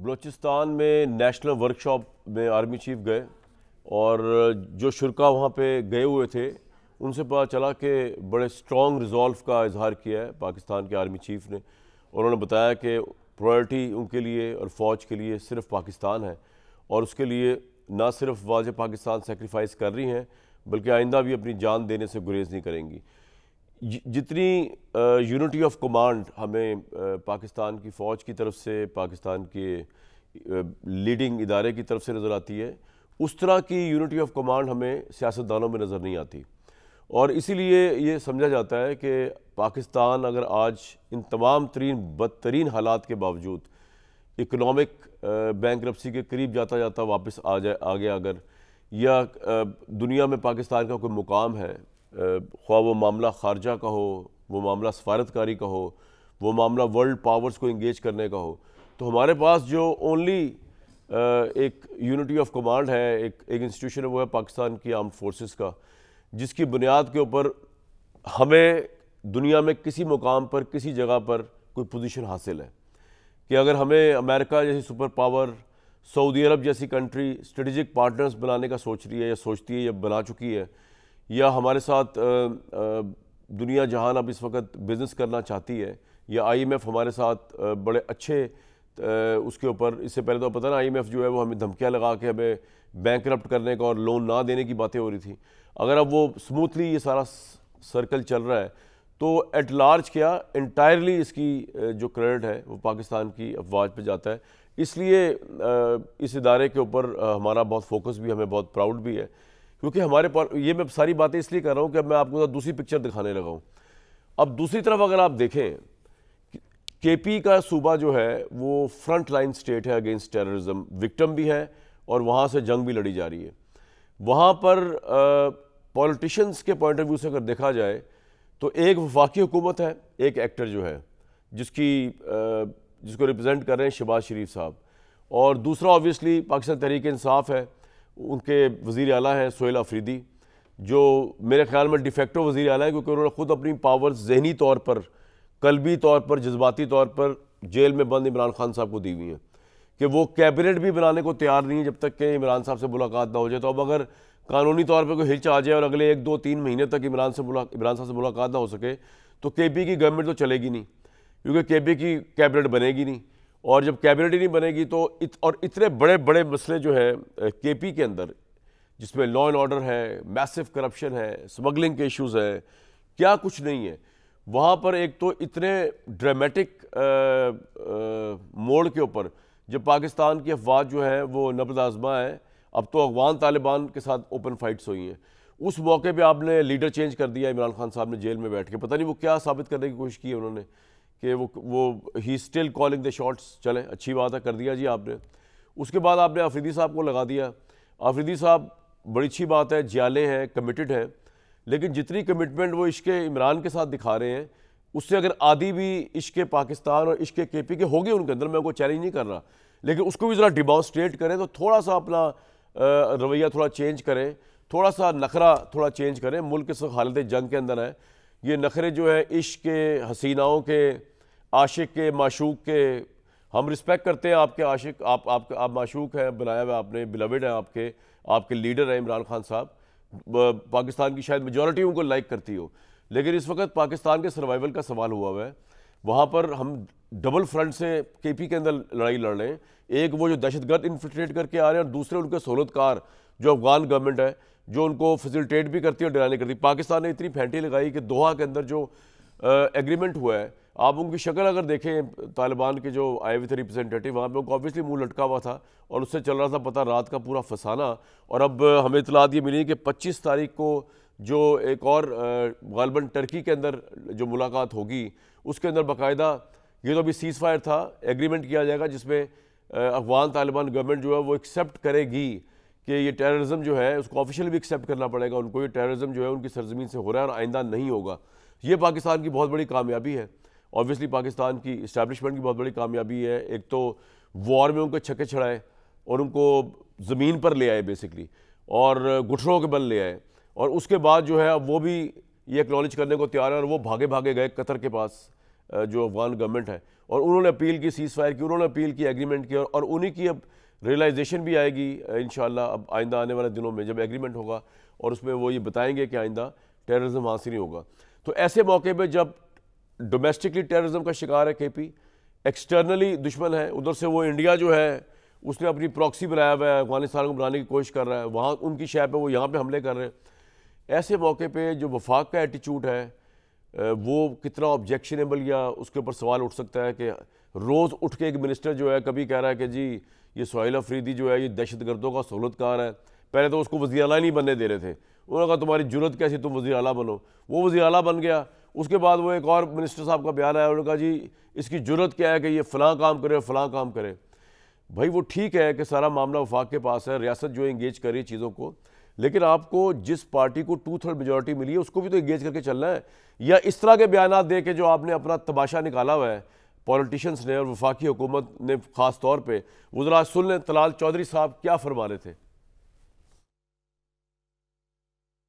बलूचिस्तान में national workshop में army chief गए और जो शुरा वहाँ पे गए हुए थे उनसे पता चला कि बड़े स्ट्रॉन्ग रिजॉल्व का इजहार किया है पाकिस्तान के आर्मी चीफ ने। उन्होंने बताया कि प्रायोरिटी उनके लिए और फ़ौज के लिए सिर्फ पाकिस्तान है और उसके लिए ना सिर्फ वाज पाकिस्तान सेक्रीफाइस कर रही हैं बल्कि आइंदा भी अपनी जान देने से गुरेज नहीं करेंगी। जितनी यूनिटी ऑफ कमांड हमें पाकिस्तान की फ़ौज की तरफ से, पाकिस्तान के लीडिंग इदारे की तरफ से नज़र आती है, उस तरह की यूनिटी ऑफ कमांड हमें सियासतदानों में नज़र नहीं आती। और इसीलिए ये समझा जाता है कि पाकिस्तान अगर आज इन तमाम बदतरीन हालात के बावजूद इकनॉमिक बैंकरप्सी के करीब जाता जाता वापस आ गया, अगर या दुनिया में पाकिस्तान का कोई मुकाम है, ख्वाह वो मामला खारजा का हो, वो मामला सफारतकारी का हो, वो मामला वर्ल्ड पावर्स को इंगेज करने का हो, तो हमारे पास जो ओनली एक यूनिटी ऑफ कमांड है, एक इंस्टीट्यूशन है, वो है पाकिस्तान की आर्म्ड फोर्सेस का, जिसकी बुनियाद के ऊपर हमें दुनिया में किसी मुकाम पर, किसी जगह पर कोई पोजीशन हासिल है कि अगर हमें अमेरिका जैसी सुपर पावर, सऊदी अरब जैसी कंट्री स्ट्रेटेजिक पार्टनर्स बनाने का सोच रही है या सोचती है या बना चुकी है, या हमारे साथ दुनिया जहान अब इस वक्त बिज़नेस करना चाहती है, या आईएमएफ हमारे साथ बड़े अच्छे उसके ऊपर, इससे पहले तो पता ना आईएमएफ जो है वो हमें धमकियाँ लगा के हमें बैंकरप्ट करने का और लोन ना देने की बातें हो रही थी। अगर अब वो स्मूथली ये सारा सर्कल चल रहा है तो एट लार्ज क्या इंटायरली इसकी जो क्रेडिट है वो पाकिस्तान की अफवाज पे जाता है। इसलिए इस इदारे के ऊपर हमारा बहुत फोकस भी, हमें बहुत प्राउड भी है, क्योंकि हमारे पर ये मैं सारी बातें इसलिए कर रहा हूँ कि अब मैं आपको दूसरी पिक्चर दिखाने लगा हूँ। अब दूसरी तरफ अगर आप देखें, केपी का सूबा जो है वो फ्रंट लाइन स्टेट है अगेंस्ट टेररिज्म, विक्टिम भी है और वहाँ से जंग भी लड़ी जा रही है। वहाँ पर पॉलिटिशियंस के पॉइंट ऑफ व्यू से अगर देखा जाए तो एक वफाकी हुकूमत है, एक एक्टर जो है जिसको रिप्रेजेंट कर रहे हैं शहबाज शरीफ साहब, और दूसरा ऑब्वियसली पाकिस्तान तहरीक इंसाफ है, उनके वज़ीर आला हैं सोहेल अफरीदी, जो मेरे ख्याल में डिफेक्टो वज़ीर आला है, क्योंकि उन्होंने ख़ुद अपनी पावर्स ज़हनी तौर पर, कल्बी तौर पर, जज्बाती तौर पर जेल में बंद इमरान खान साहब को दी हुई हैं कि वो कैबिनेट भी बनाने को तैयार नहीं है जब तक कि इमरान साहब से मुलाकात ना हो जाए। तो अब अगर कानूनी तौर पर कोई हिच आ जाए और अगले 1-2-3 महीने तक इमरान साहब से मुलाकात ना हो सके तो केपी की गवर्नमेंट तो चलेगी नहीं, क्योंकि केपी की कैबिनेट बनेगी नहीं, और जब कैबिनेट ही नहीं बनेगी तो और इतने बड़े बड़े मसले जो है केपी के अंदर, जिसमें लॉ एंड ऑर्डर है, मैसिव करप्शन है, स्मगलिंग के इश्यूज़ हैं, क्या कुछ नहीं है वहाँ पर। एक तो इतने ड्रामेटिक मोड़ के ऊपर जब पाकिस्तान की अफवाज जो है वो नब्ज़ आज़मा है, अब तो अफगान तालिबान के साथ ओपन फाइट्स हुई हैं, उस मौके पे आपने लीडर चेंज कर दिया। इमरान खान साहब ने जेल में बैठ के पता नहीं वो क्या साबित करने की कोशिश की है उन्होंने कि वो he still calling the shots. चले, अच्छी बात है, कर दिया जी आपने। उसके बाद आपने अफरीदी साहब को लगा दिया। अफरीदी साहब बड़ी अच्छी बात है, जियाले हैं, कमिटेड हैं, लेकिन जितनी कमिटमेंट वो इश्क इमरान के साथ दिखा रहे हैं उससे अगर आदि भी इश्क पाकिस्तान और इश्क केपी के होंगे उनके अंदर, मैं उनको चैलेंज नहीं कर रहा, लेकिन उसको भी ज़रा डिमॉन्स्ट्रेट करें, तो थोड़ा सा अपना रवैया थोड़ा चेंज करें, थोड़ा सा नखरा थोड़ा चेंज करें। मुल्क इस हालत जंग के अंदर है, ये नखरे जो है इश्क के, हसीनाओं के, आशिक के, माशूक के, हम रिस्पेक्ट करते हैं आपके आशिक, आप माशूक हैं, बनाया हुआ आपने, बिलवेड है आपके लीडर हैं इमरान खान साहब, पाकिस्तान की शायद मेजॉरिटी उनको लाइक करती हो, लेकिन इस वक्त पाकिस्तान के सर्वाइवल का सवाल हुआ है। वहाँ पर हम डबल फ्रंट से केपी के अंदर लड़ाई लड़ रहे हैं, एक वो जो दहशतगर्द इन्फिल्ट्रेट करके आ रहे हैं और दूसरे उनके सहूलतकार जो अफगान गवर्नमेंट है जो उनको फैसिलिटेट भी करती है और डराने करती है। पाकिस्तान ने इतनी फैंटी लगाई कि दोहा के अंदर जो एग्रीमेंट हुआ है, आप उनकी शक्ल अगर देखें, तालिबान के जो आए हुए थे रिप्रेजेंटेटिव, वहाँ पे उनको ऑब्वियसली मुंह लटका हुआ था और उससे चल रहा था पता रात का पूरा फसाना। और अब हमें इतलात ये मिली कि 25 तारीख को जो एक और गालबन टर्की के अंदर जो मुलाकात होगी उसके अंदर बाकायदा, ये तो अभी सीज़ फायर था, एग्रीमेंट किया जाएगा जिसमें अफगान तालिबान गवर्नमेंट जो है वो एक्सेप्ट करेगी कि ये टेररिज्म जो है उसको ऑफिशियल भी एक्सेप्ट करना पड़ेगा उनको, ये टेररिज्म जो है उनकी सरजमीन से हो रहा है और आइंदा नहीं होगा। ये पाकिस्तान की बहुत बड़ी कामयाबी है, ऑब्वियसली पाकिस्तान की इस्टेब्लिशमेंट की बहुत बड़ी कामयाबी है। एक तो वॉर में उनको छक्के छड़ाए और उनको ज़मीन पर ले आए बेसिकली, और घुटनों के बल ले आए, और उसके बाद जो है अब वो भी ये एक्नॉलेज करने को तैयार है और वो भागे भागे गए कतर के पास जो अफगान गवर्नमेंट है, और उन्होंने अपील की सीज़ फायर की, उन्होंने अपील की, एग्रीमेंट की, और उन्हीं की अब रियलाइजेशन भी आएगी इंशाल्लाह अब आइंदा आने वाले दिनों में, जब एग्रीमेंट होगा और उसमें वो ये बताएंगे कि आइंदा टेररिज्म वहाँ से नहीं होगा। तो ऐसे मौके पे जब डोमेस्टिकली टेररिज्म का शिकार है केपी, एक्सटर्नली दुश्मन है, उधर से वो इंडिया जो है उसने अपनी प्रॉक्सी बनाया हुआ है, अफगानिस्तान को बनाने की कोशिश कर रहा है, वहाँ उनकी शय पे वो यहाँ पे हमले कर रहे हैं। ऐसे मौके पे जो वफाक का एटीट्यूड है वो कितना ऑब्जेक्शनेबल या उसके ऊपर सवाल उठ सकता है कि रोज़ उठ के एक मिनिस्टर जो है कभी कह रहा है कि जी ये सुहेल अफरीदी जो है ये दहशतगर्दों का सहूलतकार है। पहले तो उसको वज़ीर आला नहीं बनने दे रहे थे, उन्होंने कहा तुम्हारी जुर्रत कैसी, तुम वज़ीर आला बनो, वो वज़ीर आला बन गया। उसके बाद वो एक और मिनिस्टर साहब का बयान आया, उन्होंने कहा जी इसकी जुर्रत क्या है कि ये फ़लाँ काम करे फ़लाँ काम करे। भाई वो ठीक है कि सारा मामला वफाक के पास है, रियासत जो इंगेज कर रही है चीज़ों को, लेकिन आपको जिस पार्टी को 2/3 मेजॉरिटी मिली है उसको भी तो इंगेज करके चलना है। या इस तरह के बयान दे के जो आपने अपना तमाशा निकाला हुआ है पॉलिटिशियंस ने और वफाकी हुकूमत ने ख़ास तौर पे, वो ज़रा सुन लें तलाल चौधरी साहब क्या फरमा रहे थे।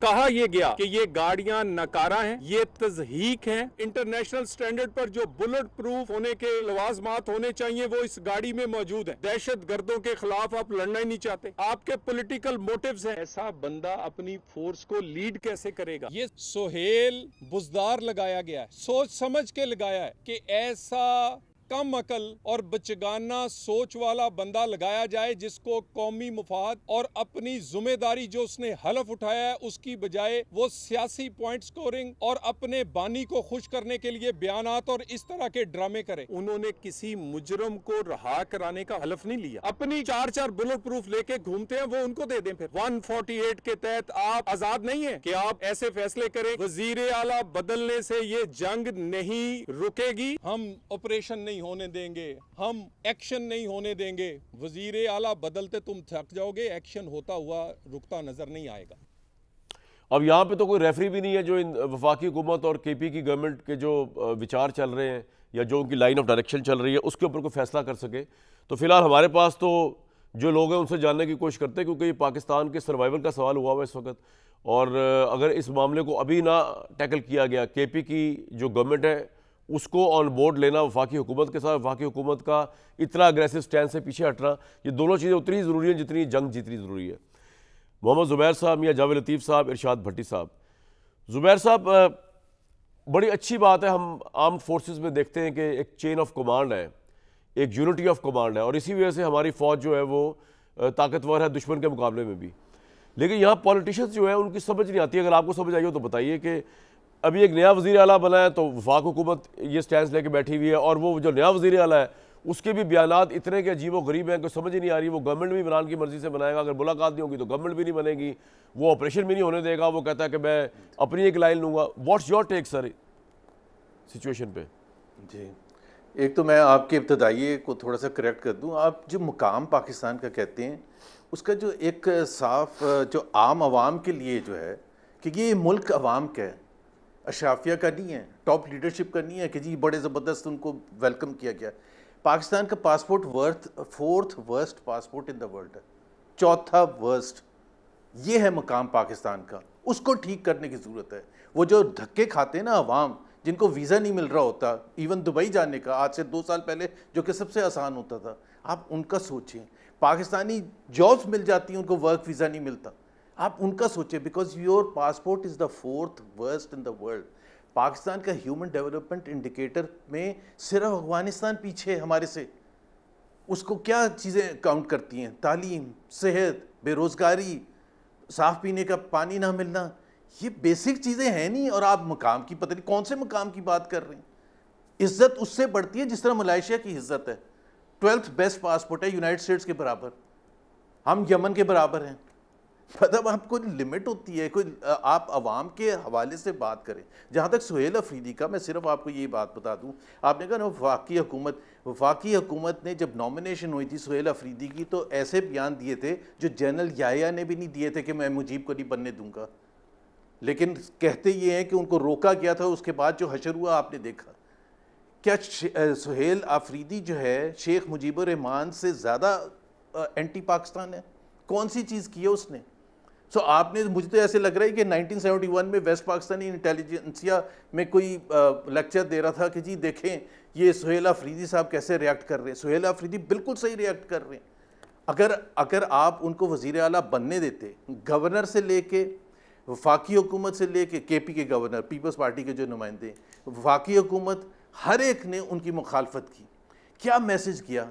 कहा यह गया कि ये गाड़ियां नकारा हैं, ये तज़हीक हैं। इंटरनेशनल स्टैंडर्ड पर जो बुलेट प्रूफ होने के लवाजमात होने चाहिए वो इस गाड़ी में मौजूद है। दहशत गर्दों के खिलाफ आप लड़ना ही नहीं चाहते, आपके पॉलिटिकल मोटिव्स हैं। ऐसा बंदा अपनी फोर्स को लीड कैसे करेगा? ये सुहेल बुजदार लगाया गया है, सोच समझ के लगाया है कि ऐसा कम अकल और बचगाना सोच वाला बंदा लगाया जाए जिसको कौमी मुफाद और अपनी जिम्मेदारी जो उसने हलफ उठाया है उसकी बजाय वो सियासी पॉइंट स्कोरिंग और अपने बानी को खुश करने के लिए बयानात और इस तरह के ड्रामे करे। उन्होंने किसी मुजरम को रहा कराने का हलफ नहीं लिया, अपनी 4-4 बुलेट प्रूफ लेके घूमते हैं, वो उनको दे दें। फिर 148 के तहत आप आजाद नहीं है कि आप ऐसे फैसले करें। वजीर आला बदलने से ये जंग नहीं रुकेगी, हम ऑपरेशन नहीं होने देंगे, हम एक्शन नहीं होने देंगे। वजीर आला बदलते तुम थक जाओगे, एक्शन होता हुआ रुकता नजर नहीं आएगा। अब यहाँ पे तो कोई रेफरी भी नहीं है जो इन वफाकी हुकूमत और केपी की गवर्नमेंट के जो विचार चल रहे हैं या जो उनकी लाइन ऑफ डायरेक्शन चल रही है उसके ऊपर कोई फैसला कर सके। तो फिलहाल हमारे पास तो जो लोग हैं उनसे जानने की कोशिश करते हैं, क्योंकि ये पाकिस्तान के सर्वाइवल का सवाल हुआ हुआ है इस वक्त, और अगर इस मामले को अभी ना टैकल किया गया, केपी की जो गवर्नमेंट है उसको ऑन बोर्ड लेना वफाकी हुकूमत के साथ, वफाकी हुकूमत का इतना अग्रेसिव स्टैंड से पीछे हटना, ये दोनों चीज़ें उतनी ज़रूरी हैं जितनी जंग जीतनी ज़रूरी है। मोहम्मद ज़ुबैर साहब या जावेद लतीफ़ साहब, इरशाद भट्टी साहब। ज़ुबैर साहब, बड़ी अच्छी बात है, हम आर्म्ड फोर्सेस में देखते हैं कि एक चेन ऑफ कमांड है, एक यूनिटी ऑफ कमांड है, और इसी वजह से हमारी फ़ौज जो है वो ताकतवर है दुश्मन के मुकाबले में भी। लेकिन यहाँ पॉलिटिशियंस जो है उनकी समझ नहीं आती। अगर आपको समझ आई हो तो बताइए कि अभी एक नया वज़ीर आला बना है तो वफाक हुकूमत ये स्टैंड लेके बैठी हुई है, और वो जो नया वज़ीर आला है उसके भी बयानात इतने के अजीब व गरीब हैं कि समझ ही नहीं आ रही। वो गवर्नमेंट भी इमरान की मर्ज़ी से बनाएगा, अगर मुलाकात नहीं होगी तो गवर्नमेंट भी नहीं बनेगी, वो ऑपरेशन भी नहीं होने देगा, वो कहता है कि मैं अपनी एक लाइन लूँगा। What's your take sir situation पे? जी, एक तो मैं आपके इब्तदाई को थोड़ा सा करेक्ट कर दूं। आप जो मुकाम पाकिस्तान का कहते हैं उसका जो एक साफ जो आम आवाम के लिए जो है कि ये मुल्क आवाम का है, अशराफिया का नहीं है, टॉप लीडरशिप का नहीं है कि जी बड़े ज़बरदस्त उनको वेलकम किया गया। पाकिस्तान का passport 4th worst passport in the world है, 4था वर्स्ट। ये है मुकाम पाकिस्तान का, उसको ठीक करने की ज़रूरत है। वो जो धक्के खाते हैं ना अवाम, जिनको वीज़ा नहीं मिल रहा होता इवन दुबई जाने का, आज से 2 साल पहले, जो कि सबसे आसान होता था, आप उनका सोचें। पाकिस्तानी जॉब्स मिल जाती हैं, उनको वर्क वीज़ा नहीं मिलता, आप उनका सोचें, because your passport is the 4th worst in the world. Pakistan का ह्यूमन डेवलपमेंट इंडिकेटर में सिर्फ अफगानिस्तान पीछे है हमारे से। उसको क्या चीज़ें काउंट करती हैं? तालीम, सेहत, बेरोज़गारी, साफ़ पीने का पानी ना मिलना, ये बेसिक चीज़ें हैं नहीं, और आप मकाम की पता नहीं कौन से मकाम की बात कर रहे हैं। इज़्ज़त उससे बढ़ती है जिस तरह मलेशिया की इज़्ज़त है। 12th बेस्ट पासपोर्ट है, यूनाइटेड स्टेट्स के बराबर, हम यमन के बराबर हैं। मतलब आपको लिमिट होती है, कोई आप अवाम के हवाले से बात करें। जहाँ तक सुहेल अफरीदी का, मैं सिर्फ आपको ये बात बता दूँ, आपने कहा ना वफाकी हुकूमत ने जब नॉमिनेशन हुई थी सुहेल अफरीदी की, तो ऐसे बयान दिए थे जो जनरल याहिया ने भी नहीं दिए थे कि मैं मुजीब को नहीं बनने दूंगा। लेकिन कहते ये हैं कि उनको रोका गया था, उसके बाद जो हशर हुआ आपने देखा। क्या सुहेल अफरीदी जो है शेख मुजीबुर रहमान से ज़्यादा एंटी पाकिस्तान है? कौन सी चीज़ की है उसने? सो आपने, मुझे तो ऐसे लग रहा है कि 1971 में वेस्ट पाकिस्तानी इंटेलिजेंसिया में कोई लेक्चर दे रहा था कि जी देखें ये सुहेल अफरीदी साहब कैसे रिएक्ट कर रहे हैं। सुहेल अफरीदी बिल्कुल सही रिएक्ट कर रहे हैं। अगर आप उनको वज़ीर आला बनने देते, गवर्नर से लेके वफाकी हुकूमत से लेके केपी के गवर्नर, पीपल्स पार्टी के जो नुमाइंदे, वफाकी हुकूमत, हर एक ने उनकी मुखालफत की। क्या मैसेज किया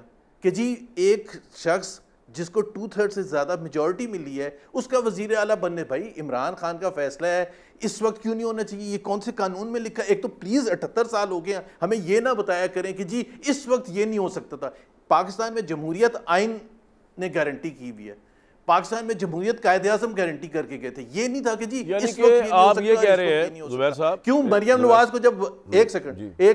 कि जी एक शख्स जिसको 2/3 से ज़्यादा मेजॉरिटी मिली है उसका वज़ीर आला बनने, भाई इमरान खान का फैसला है, इस वक्त क्यों नहीं होना चाहिए? ये कौन से कानून में लिखा है? एक तो प्लीज़ 78 साल हो गए, हमें ये ना बताया करें कि जी इस वक्त ये नहीं हो सकता था। पाकिस्तान में जमहूरियत आइन ने गारंटी की हुई है, पाकिस्तान में जमहूरियत कायदे आज़म गारंटी करके गए थे। ये नहीं था कि जी इस वक्त आप ये कह रहे हैं जुबैर साहब, क्यों मरियम नवाज को जब एक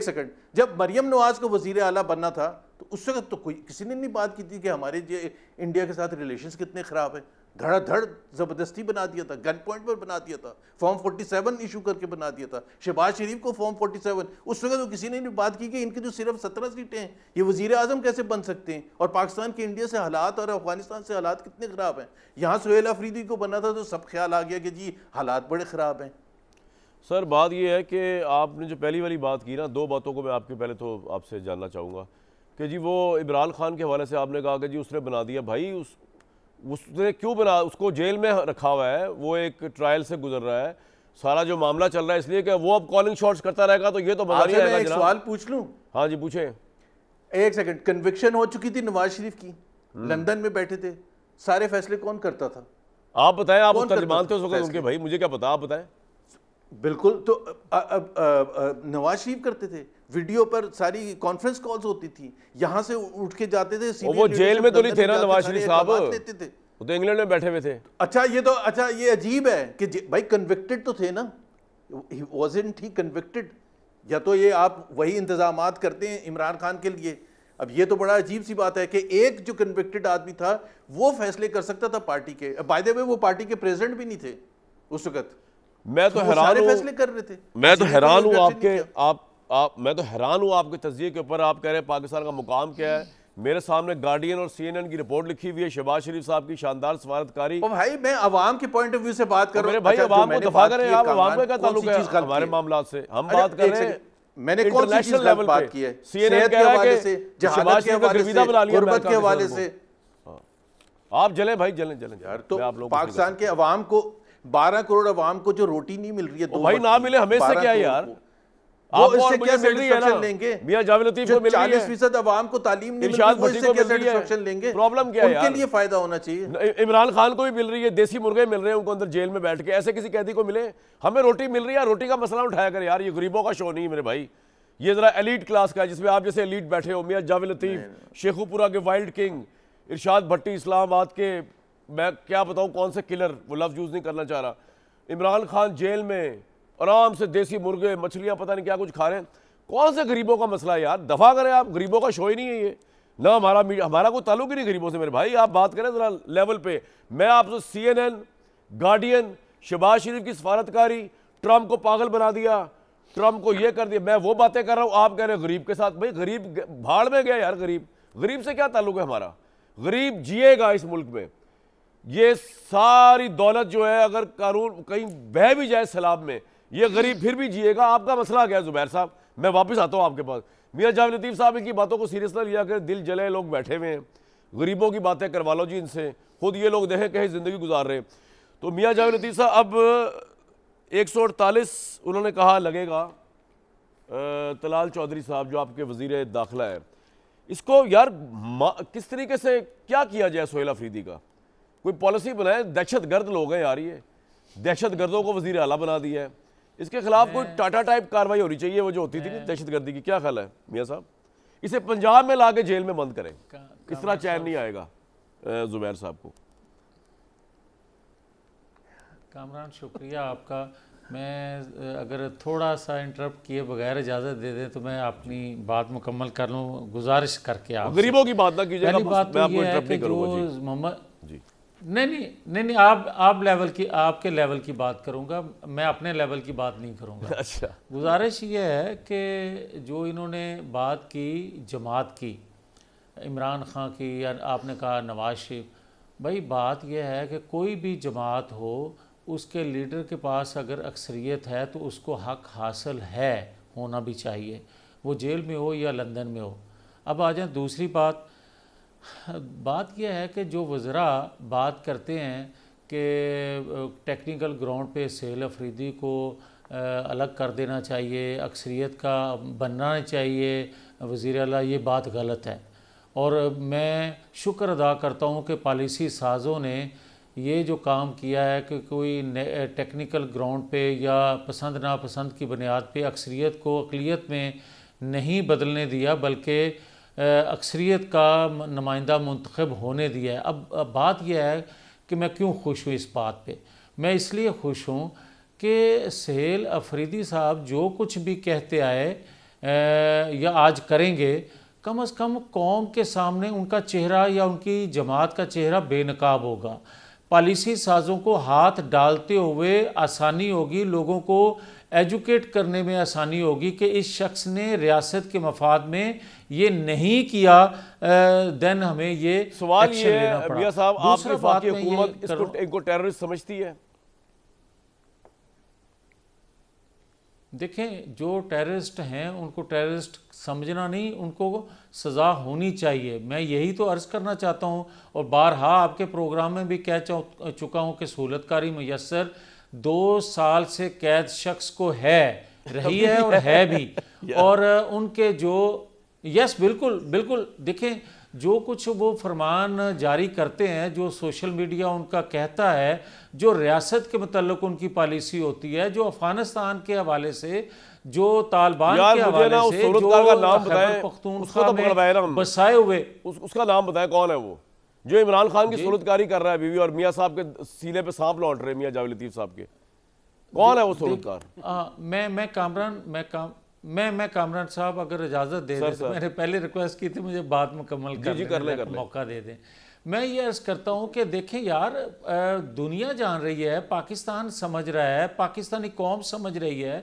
सेकंड जब मरियम नवाज को वजीर आला बनना था तो उस वक्त तो कोई किसी ने नहीं बात की थी कि हमारे इंडिया के साथ रिलेशंस कितने खराब है। धड़ाधड़ जबरदस्ती बना दिया था, गन पॉइंट पर बना दिया था, फॉर्म 47 इशू करके बना दिया था शहबाज शरीफ को फॉर्म 47। उस वक्त तो किसी ने नहीं बात की कि इनकी जो सिर्फ 17 सीटें हैं ये वजीर आजम कैसे बन सकते हैं, और पाकिस्तान के इंडिया से हालात और अफगानिस्तान से हालात कितने ख़राब हैं। यहाँ सुहेल अफरीदी को बना था तो सब ख्याल आ गया कि जी हालात बड़े ख़राब हैं। सर बात यह है कि आपने जो पहली वाली बात की ना, दो बातों को मैं आपके पहले तो आपसे जानना चाहूँगा कि जी वो इमरान खान के हवाले से आपने कहा कि जी उसने बना दिया, भाई उसने क्यों बना, उसको जेल में रखा हुआ है, वो एक ट्रायल से गुजर रहा है, सारा जो मामला चल रहा है, इसलिए कि वो अब कॉलिंग शॉट्स करता रहेगा तो ये तो मजा नहीं आएगा। एक सवाल पूछ लूं? हाँ जी पूछे। एक सेकंड, कन्विक्शन हो चुकी थी नवाज शरीफ की, लंदन में बैठे थे, सारे फैसले कौन करता था? आप बताएं, आप तर्जुमान थे उस वक्त उनके, भाई मुझे क्या पता, आप बताएं। बिल्कुल, तो नवाज शरीफ करते थे, वीडियो पर सारी कॉन्फ्रेंस कॉल्स होती थी, यहाँ से उठ के जाते थे। वो जेल में तो नहीं थे ना नवाज शरीफ साहब, वो तो इंग्लैंड में बैठे हुए थे। अच्छा ये अजीब है कि भाई कन्विक्टेड तो थे ना, वाज़न्ट ही कन्विक्टेड? या तो ये आप वही इंतजामात करते हैं इमरान खान के लिए। अब ये तो बड़ा अजीब सी बात है कि एक जो कन्विक्टेड आदमी था वो फैसले कर सकता था पार्टी के। बाय द वे वो पार्टी के प्रेसिडेंट भी नहीं थे उस वक्त। मैं तो हैरान हूं, फैसले कर रहे थे। मैं तो हैरान हूं आपके मैं तो हैरान हूं आपके तज्जिए के ऊपर। आप कह रहे हैं पाकिस्तान का मुकाम क्या है। मेरे सामने गार्डियन और CNN की रिपोर्ट लिखी हुई है, शहबाज शरीफ साहब की शानदार सफारतकारी। भाई मैं अवाम के पॉइंट ऑफ व्यू से बात कर रहा हूं। भाई अवाम को दफा करें, आप अवाम का क्या ताल्लुक है हमारे मामला से? हम बात कर रहे हैं, मैंने कौन सी चीज गलत बात की है? CNN के हवाले से, जहालत के हवाले से, गुर्बत के हवाले से। आप जले भाई, जले यार। तो पाकिस्तान के अवाम को 12 करोड़ अवाम को जो रोटी नहीं मिल रही है, भाई ना मिले हमें से क्या यार, वो इससे क्या सेटिस्फैक्शन लेंगे? मियां जावेद लतीफ को मिल रही है, 40% अवाम को तालीम नहीं मिल रही, वो इससे क्या सेटिस्फैक्शन लेंगे? प्रॉब्लम क्या है यार? उनके लिए फायदा होना चाहिए। इमरान खान को भी मिल रही है, देसी मुर्गे मिल रहे हैं उनको अंदर जेल में बैठ के, ऐसे किसी कैदी को मिले? हमें रोटी मिल रही है, रोटी का मसला उठाया कर यार। ये गरीबों का शो नहीं है मेरे भाई, ये जरा एलीट क्लास का है जिसमें आप जैसे एलीट बैठे हो। मियां जावेद लतीफ, शेखुपुरा के वाइल्ड किंग, इरशाद भट्टी इस्लामाबाद के, मैं क्या बताऊं कौन से किलर, वो लफ्ज यूज नहीं करना चाह रहा। इमरान खान जेल में आराम से देसी मुर्गे मछलियां पता नहीं क्या कुछ खा रहे हैं। कौन से गरीबों का मसला है यार? दफा करें आप, गरीबों का शो ही नहीं है ये ना। हमारा कोई ताल्लुक ही नहीं गरीबों से मेरे भाई। आप बात करें जरा लेवल पे। मैं आपसे CNN, गार्डियन, शहबाज शरीफ की सफारतकारी, ट्रंप को पागल बना दिया, ट्रंप को ये कर दिया, मैं वो बातें कर रहा हूँ। आप कह रहे हैं गरीब के साथ। भाई गरीब भाड़ में गया यार, गरीब से क्या ताल्लुक है हमारा? गरीब जिएगा इस मुल्क में। ये सारी दौलत जो है अगर कानून कहीं बह भी जाए सैलाब में, ये गरीब फिर भी जिएगा। आपका मसला क्या है जुबैर साहब? मैं वापस आता हूँ आपके पास। मियां जावेद लतीफ साहब इनकी बातों को सीरियस ना लिया कर, दिल जले लोग बैठे हुए हैं, गरीबों की बातें करवा लो जी इनसे, खुद ये लोग देखें कहीं ज़िंदगी गुजार रहे हैं। तो मियां जावेद लतीफ साहब अब 148 उन्होंने कहा लगेगा। तलाल चौधरी साहब जो आपके वज़ीर दाखिला है, इसको यार किस तरीके से क्या किया जाए? सुहेल अफरीदी का कोई पॉलिसी बनाए। दहशत गर्द लोग हैं यार, ये दहशत गर्दों को वज़ीर आला बना दिया है। इसके खिलाफ कोई टाटा टाइप कार्रवाई होनी चाहिए, वो जो होती थी दहशत गर्दी की। क्या ख्याल है मियां साहब? इसे पंजाब में लाके जेल में बंद करें, इस तरह चैन नहीं आएगा जुबैर साहब को। कामरान शुक्रिया आपका। मैं अगर थोड़ा सा इंटरप्ट किए बगैर इजाज़त दे दें तो मैं अपनी बात मुकम्मल कर लूँ, गुजारिश करके। आप गरीबों की बात ना कीजिएगा, पहली बात तो ये है कि जो मोहम्मद जी नहीं आप लेवल की, आपके लेवल की बात करूंगा, मैं अपने लेवल की बात नहीं करूंगा। अच्छा, गुजारिश ये है कि जो इन्होंने बात की जमात की, इमरान खान की, या आपने कहा नवाज शरीफ, भाई बात यह है कि कोई भी जमात हो, उसके लीडर के पास अगर अक्सरियत है तो उसको हक हासिल है, होना भी चाहिए, वो जेल में हो या लंदन में हो। अब आ जाए दूसरी बात यह है कि जो वज़रा बात करते हैं कि टेक्निकल ग्राउंड पे सेल अफरीदी को अलग कर देना चाहिए, अक्सरियत का बनना चाहिए वज़ीर आला, ये बात गलत है। और मैं शुक्र अदा करता हूँ कि पॉलिसी साज़ों ने ये जो काम किया है कि कोई टेक्निकल ग्राउंड पे या पसंद नापसंद की बुनियाद पे अक्सरियत को अक़लियत में नहीं बदलने दिया, बल्कि अक्सरियत का नुमाइंदा मुंतखब होने दिया है। अब बात यह है कि मैं क्यों खुश हूँ इस बात पे। मैं इसलिए खुश हूँ कि सहेल अफरीदी साहब जो कुछ भी कहते आए या आज करेंगे, कम से कम कौम के सामने उनका चेहरा या उनकी जमात का चेहरा बेनकाब होगा। पॉलिसी साज़ों को हाथ डालते हुए आसानी होगी, लोगों को एजुकेट करने में आसानी होगी कि इस शख्स ने रियासत के मफाद में ये नहीं किया, देन हमें ये सवाल ये लेना पड़ा। मियां साहब, आपकी वफाकी हुकूमत इनको टेररिस्ट समझती है? देखें, जो टेररिस्ट हैं उनको टेररिस्ट समझना नहीं, उनको सज़ा होनी चाहिए। मैं यही तो अर्ज़ करना चाहता हूँ और बारहा आपके प्रोग्राम में भी कह चुका हूँ कि सहूलतकारी मुयस्सर 2 साल से कैद शख्स को है, रही है और है भी। और उनके जो यस बिल्कुल बिल्कुल, देखें जो कुछ वो फरमान जारी करते हैं, जो सोशल मीडिया उनका कहता है, जो रियासत के मुतल्लिक़ उनकी पॉलिसी होती है, जो अफ़गानिस्तान के हवाले से, जो तालिबान के हवाले से, जो खैबर पख्तूनख्वा में बसाए हुए, उसका नाम बताएं, कौन है वो जो इमरान खान की सूरतकारी कर रहा है बीवी और मियाँ साहब के सीने पे सांप लौट रहे, मियाँ जावेद लतीफ़ साहब के? कौन है वो सूरतकार? मैं कामरान साहब अगर इजाज़त दे दें तो मैंने पहले रिक्वेस्ट की थी मुझे बात मुकम्मल करने का मौका दे दें। मैं ये अर्ज़ करता हूँ कि देखें यार, दुनिया जान रही है, पाकिस्तान समझ रहा है, पाकिस्तानी कौम समझ रही है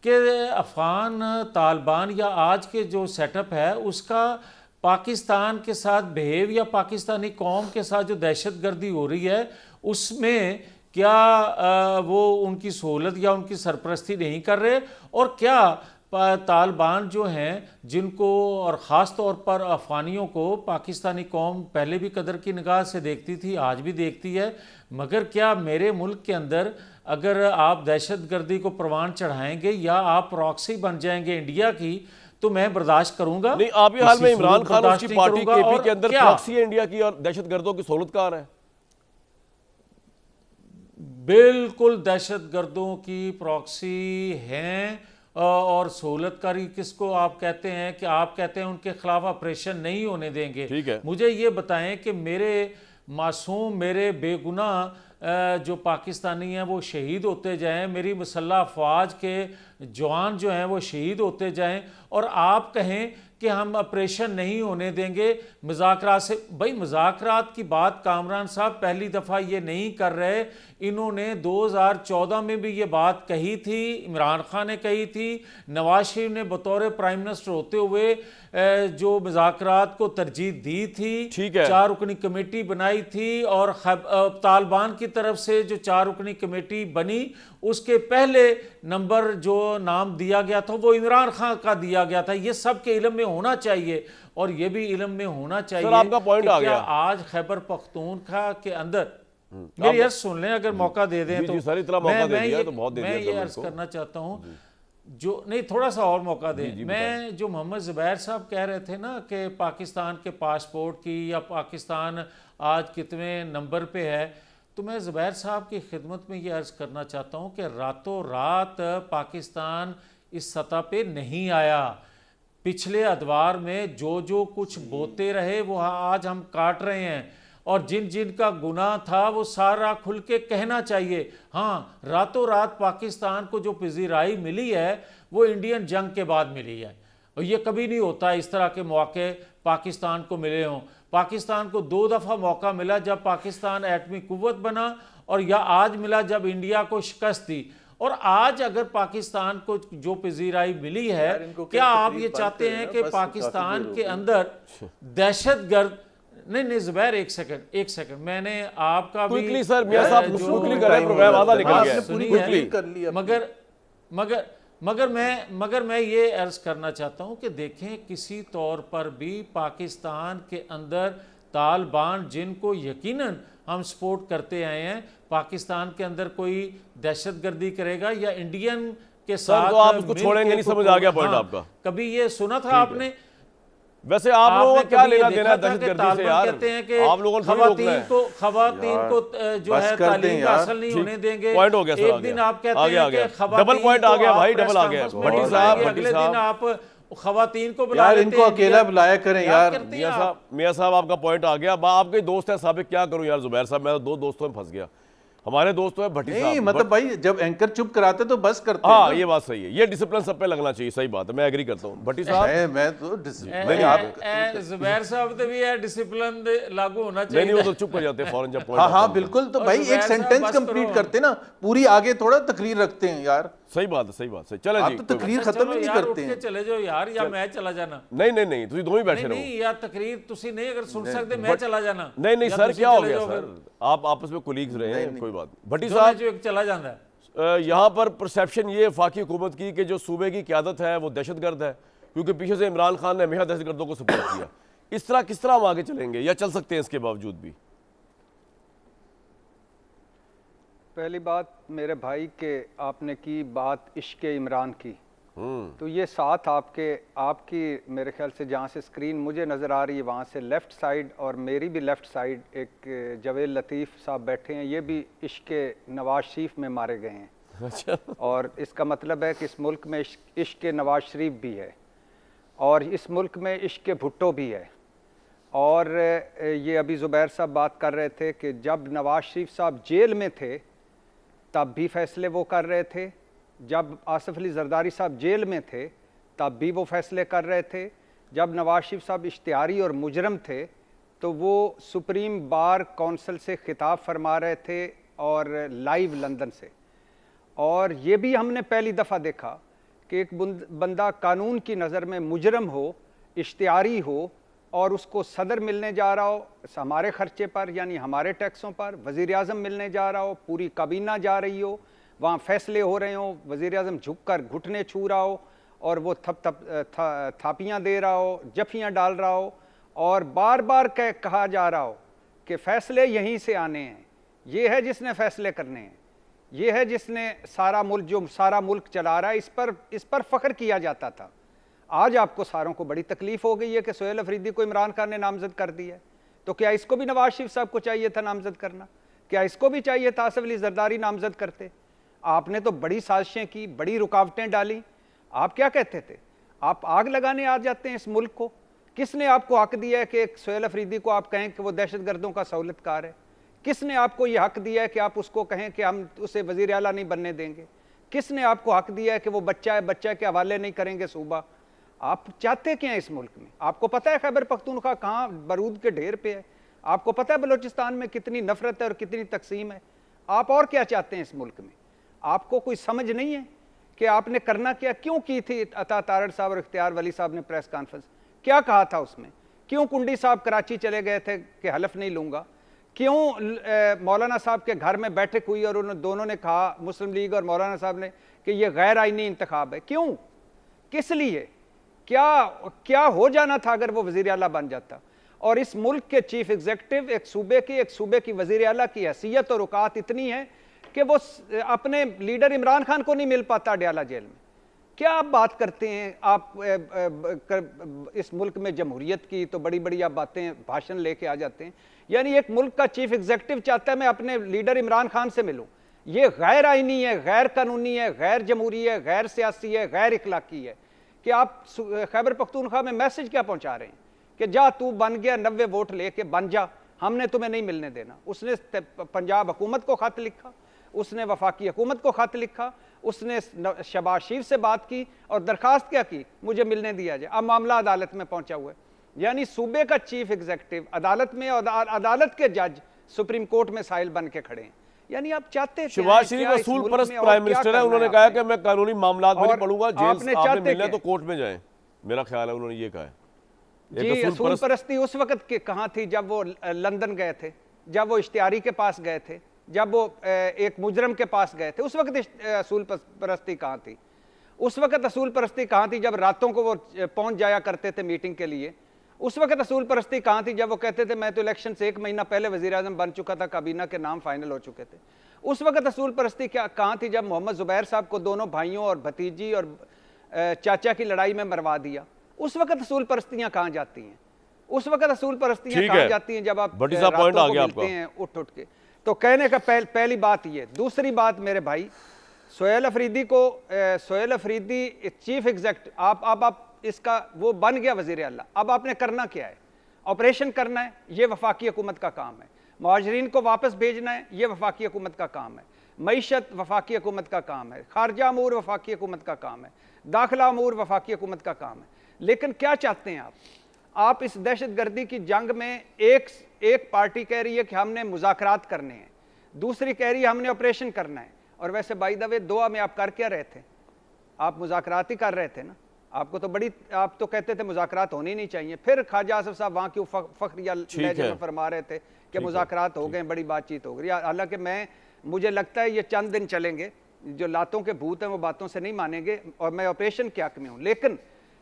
कि अफ़गान तालिबान या आज के जो सेटअप है उसका पाकिस्तान के साथ बिहेव या पाकिस्तानी कौम के साथ जो दहशतगर्दी हो रही है उसमें क्या वो उनकी सहूलत या उनकी सरपरस्ती नहीं कर रहे, और क्या तालिबान जो हैं जिनको और ख़ास तौर पर अफ़गानियों को पाकिस्तानी कौम पहले भी कदर की निगाह से देखती थी, आज भी देखती है, मगर क्या मेरे मुल्क के अंदर अगर आप दहशतगर्दी को परवान चढ़ाएंगे या आप प्रॉक्सी बन जाएंगे इंडिया की, तो मैं बर्दाश्त करूंगा नहीं? आप ये हाल में इमरान खान और उसकी पार्टी केपी के अंदर प्रॉक्सी है इंडिया की और दहशतगर्दों की सहूलतकार है? बिल्कुल दहशतगर्दों की प्रॉक्सी हैं। और सहूलतकारी किसको आप कहते हैं कि आप कहते हैं उनके खिलाफ ऑपरेशन नहीं होने देंगे? ठीक है, मुझे ये बताएं कि मेरे मासूम, मेरे बेगुनाह जो पाकिस्तानी हैं वो शहीद होते जाएं, मेरी मुसल्लह अफवाज के जवान जो हैं वो शहीद होते जाएं, और आप कहें कि हम ऑपरेशन नहीं होने देंगे मुज़ाकरात से। भाई मुज़ाकरात की बात कामरान साहब पहली दफ़ा ये नहीं कर रहे, इन्होंने 2014 में भी ये बात कही थी, इमरान खान ने कही थी, नवाज शरीफ ने बतौर प्राइम मिनिस्टर होते हुए जो मुज़ाकरात को तरजीह दी थी, 4 रुकनी कमेटी बनाई थी, और तालिबान की तरफ से जो 4 रुकनी कमेटी बनी उसके पहले नंबर जो नाम दिया गया था वो इमरान खान का दिया गया था। ये सब के इल्म में होना चाहिए, और ये भी इल्म में होना चाहिए। सर, आपका पॉइंट आ गया। आज खैबर पख्तूनख्वा के अंदर मेरी अर्ज सुन लें, अगर मौका दे दें तो मैं ये अर्ज करना चाहता हूँ, जो नहीं थोड़ा सा और मौका दें। मैं जो मोहम्मद ज़ुबैर साहब कह रहे थे ना कि पाकिस्तान के पासपोर्ट की या पाकिस्तान आज कितने नंबर पे है, तो मैं ज़ुबैर साहब की खिदमत में ये अर्ज़ करना चाहता हूँ कि रातों रात पाकिस्तान इस सतह पे नहीं आया। पिछले अदवार में जो कुछ बोते रहे वो आज हम काट रहे हैं, और जिन जिन का गुनाह था वो सारा खुल के कहना चाहिए। हाँ, रातों रात पाकिस्तान को जो पजीराई मिली है वो इंडियन जंग के बाद मिली है, और ये कभी नहीं होता इस तरह के मौके पाकिस्तान को मिले हों। पाकिस्तान को 2 दफ़ा मौका मिला, जब पाकिस्तान एटमी कुव्वत बना, और या आज मिला जब इंडिया को शिकस्त दी। और आज अगर पाकिस्तान को जो पजीराई मिली है, क्या आप ये चाहते हैं कि पाकिस्तान के अंदर दहशतगर्द नहीं नहीं जुबैर, एक सेकंड मैंने आपका भी क्विकली सर, मियां साहब क्विकली कर रहे हैं, प्रोग्राम आधा निकल गया है। सुनिए, कर लिया। मगर मैं ये अर्ज करना चाहता हूँ कि देखें, किसी तौर पर भी पाकिस्तान के अंदर तालिबान जिनको यकीनन हम सपोर्ट करते आए हैं, पाकिस्तान के अंदर कोई दहशतगर्दी करेगा या इंडियन के साथ तो आप उसको छोड़ेंगे नहीं, समझ आ गया पॉइंट आपका। कभी ये सुना था आपने? वैसे आप लोगों का क्या लेना देना है देखा था कि दहशतगर्दी से यार? कहते हैं कि आप लोगों को खवातीन को जो है तालीम हासिल नहीं होने देंगे। पॉइंट हो गया सर, एक दिन आप कहते हैं कि डबल पॉइंट आ गया भाई, डबल आ गया। भट्टी साहब, अगले दिन आप खवातीन को बुला यार, लेते हैं। इनको अकेला बुलाया करें यार। मियां साहब आपका पॉइंट आ गया। आपके दोस्त है साबिक, क्या करूं यार जुबैर साहब, मैं तो दो दोस्तों में फंस गया। हमारे दोस्तों है भट्टी साहब, मतलब भाई जब एंकर चुप कराते तो बस करते हाँ हैं। ये बात सही है, ये डिसिप्लिन सब पे लगना चाहिए, सही बात है, मैं एग्री करता हूँ। भट्टी साहब मैं तो जुबैर साहब तो भी है डिसिप्लिन लागू होना चाहिए। नहीं वो तो चुप कर जाते हैं फौरन जब पॉइंट। हाँ बिल्कुल, तो भाई एक सेंटेंस कंप्लीट करते ना, पूरी आगे थोड़ा तकरीर रखते हैं यार। सही बात है, सही बात है। चले जी, आप तो तकरीर खत्म ही नहीं करते हैं। चले जाओ यार, या मैं चला जाना? नहीं तुम दोनों ही बैठे रहो। नहीं यार, तकरीर तुसी नहीं अगर सुन सकते, मैं चला जाना। नहीं सर, क्या हो गया सर, आप आपस में कोलीग्स रहे हैं, कोई बात नहीं। भट्टी साहब जो एक चला जाता है, यहाँ पर परसेप्शन ये वफाकी हुकूमत की कि जो सूबे की क़यादत है वो दहशतगर्द है, क्योंकि पीछे से इमरान खान ने हमेशा दहशतगर्दों को सपोर्ट किया। इस तरह किस तरह हम आगे चलेंगे या चल सकते हैं इसके बावजूद भी? पहली बात मेरे भाई के आपने की बात इश्क इमरान की, तो ये साथ आपकी मेरे ख्याल से जहाँ से स्क्रीन मुझे नज़र आ रही है वहाँ से लेफ़्ट साइड और मेरी भी लेफ़्ट साइड एक जवेद लतीफ़ साहब बैठे हैं, ये भी इश्क नवाज शरीफ में मारे गए हैं। अच्छा। और इसका मतलब है कि इस मुल्क में इश्क नवाज शरीफ भी है और इस मुल्क में इश्क भुट्टो भी है। और ये अभी ज़ुबैर साहब बात कर रहे थे कि जब नवाज शरीफ साहब जेल में थे तब भी फैसले वो कर रहे थे, जब आसिफ अली जरदारी साहब जेल में थे तब भी वो फैसले कर रहे थे, जब नवाज शरीफ साहब इश्तिहारी और मुजरम थे तो वो सुप्रीम बार कौंसिल से खिताब फरमा रहे थे और लाइव लंदन से। और ये भी हमने पहली दफ़ा देखा कि एक बंदा कानून की नज़र में मुजरम हो, इश्तिहारी हो और उसको सदर मिलने जा रहा हो हमारे खर्चे पर, यानी हमारे टैक्सों पर, वज़ीर आज़म मिलने जा रहा हो, पूरी काबीना जा रही हो, वहाँ फैसले हो रहे हो, वज़ीर आज़म झुक कर घुटने छू रहा हो और वो थापियाँ दे रहा हो, जफियाँ डाल रहा हो और बार बार कहा जा रहा हो कि फ़ैसले यहीं से आने हैं, ये है जिसने फ़ैसले करने हैं, ये है जिसने सारा मुल्क चला रहा है, इस पर फ़ख्र किया जाता था। आज आपको सारों को बड़ी तकलीफ हो गई है कि सोहेल अफरीदी को इमरान खान ने नामजद कर दिया है, तो क्या इसको भी नवाज शरीफ साहब को चाहिए था नामजद करना? क्या इसको भी चाहिए था आसिफ अली जरदारी नामजद करते? आपने तो बड़ी साजिशें की, बड़ी रुकावटें डाली। आप क्या कहते थे? आप आग लगाने आ जाते हैं इस मुल्क को। किसने आपको हक दिया है कि एक सोहेल अफरीदी को आप कहें कि वो दहशतगर्दों का सहूलतकार है? किसने आपको ये हक दिया है कि आप उसको कहें कि हम उसे वज़ीर आला नहीं बनने देंगे? किसने आपको हक दिया है कि वो बच्चा है, बच्चा के हवाले नहीं करेंगे सूबा? आप चाहते क्या हैं इस मुल्क में? आपको पता है खैबर पख्तूनख्वा कहाँ बारूद के ढेर पे है? आपको पता है बलूचिस्तान में कितनी नफरत है और कितनी तकसीम है? आप और क्या चाहते हैं इस मुल्क में? आपको कोई समझ नहीं है कि आपने करना क्या? क्यों की थी अता तारड़ साहब और इख्तियार वली साहब ने प्रेस कॉन्फ्रेंस? क्या कहा था उसमें? क्यों कुंडी साहब कराची चले गए थे कि हलफ नहीं लूँगा? क्यों मौलाना साहब के घर में बैठक हुई और उन दोनों ने कहा, मुस्लिम लीग और मौलाना साहब ने, कि ये गैर आईनी इंतखाब है? क्यों? किस लिए? क्या हो जाना था अगर वो वज़ीर आला बन जाता? और इस मुल्क के चीफ एग्जीक्यूटिव एक सूबे की वज़ीर आला की हैसियत और औकात इतनी है कि वो अपने लीडर इमरान खान को नहीं मिल पाता अडयाला जेल में। क्या आप बात करते हैं? आप इस मुल्क में जमहूरियत की तो बड़ी बड़ी आप बातें भाषण लेके आ जाते हैं। यानी एक मुल्क का चीफ एग्जीक्यूटिव चाहता है मैं अपने लीडर इमरान खान से मिलूं। ये गैर आईनी है, गैर कानूनी है, गैर जमहूरी है, गैर सियासी है, गैर इखलाकी है। कि आप खैबर पख्तूनख्वा में मैसेज क्या पहुंचा रहे हैं कि जा तू बन गया 90 वोट लेके बन जा, हमने तुम्हें नहीं मिलने देना। उसने पंजाब हुकूमत को खत लिखा, उसने वफाकी हुकूमत को खत लिखा, उसने शहबाज शरीफ से बात की और दरखास्त क्या की, मुझे मिलने दिया जाए। अब मामला अदालत में पहुंचा हुआ है। यानी सूबे का चीफ एग्जीक्यूटिव अदालत में और अदालत के जज सुप्रीम कोर्ट में साहिल बन के खड़े हैं। यानी आप चाहते हैं शहबाज शरीफ असूल परस्त प्राइम मिनिस्टर है, उन्होंने कहा कि मैं कानूनी मामलात में नहीं पढ़ूंगा, जेल आपने मिलना है तो कोर्ट में जाएं। मेरा ख्याल है उन्होंने ये कहा है। जी, असूल परस्ती उस वक्त के कहाँ थी जब वो लंदन गए थे, जब वो इश्तियारी के पास गए थे, जब वो एक मुजरम के पास गए थे, उस वक्त असूल परस्ती कहाँ थी? उस वक्त असूल परस्ती कहाँ थी जब रातों को वो पहुंच जाया करते थे मीटिंग के लिए? उस वक्त असूल परस्ती कहाँ थी जब वो कहते थे मैं तो इलेक्शन से 1 महीना पहले वजीर आजम बन चुका था, काबीना के नाम फाइनल हो चुके थे? उस वक्त असूल परस्ती कहाँ थी जब मोहम्मद जुबैर साहब को दोनों भाइयों और भतीजी और चाचा की लड़ाई में मरवा दिया? उस वक्त असूल परस्तियां कहाँ जाती हैं? उस वक्त असूल परस्तियां कहाँ जाती हैं जब आप रातों को मिलते हैं उठ उठ के? तो कहने का पहली बात ये। दूसरी बात मेरे भाई, सोहेल अफरीदी चीफ एग्जेक्टिव, आप इसका वो बन गया वजीर आला, अब आपने करना क्या है? ऑपरेशन करना है, ये वफाकी हुकूमत का काम है। मुहाजिरीन को वापस भेजना है, ये वफाकी हुकूमत का काम है। मईशत वफाकी हुकूमत का काम है। खारजा अमूर वफाकी हुकूमत का काम है। दाखिला अमूर वफाकी हुकूमत का काम है। लेकिन क्या चाहते हैं आप इस दहशत गर्दी की जंग में एक पार्टी कह रही है कि हमने मुज़ाकरात करने हैं, दूसरी कह रही है हमने ऑपरेशन करना है। और वैसे बाय द वे दुआ में आप कर क्या रहे थे? आप मुज़ाकरात ही कर रहे थे ना। आप तो कहते थे मुज़ाकरात होनी नहीं चाहिए, फिर ख्वाजा आसिफ साहब वहाँ क्यों फख्रिया लहजे में फरमा रहे थे कि मुज़ाकरात हो गए, बड़ी बातचीत हो गई। हालांकि मुझे लगता है ये चंद दिन चलेंगे, जो लातों के भूत हैं वो बातों से नहीं मानेंगे, और मैं ऑपरेशन के हक में हूँ। लेकिन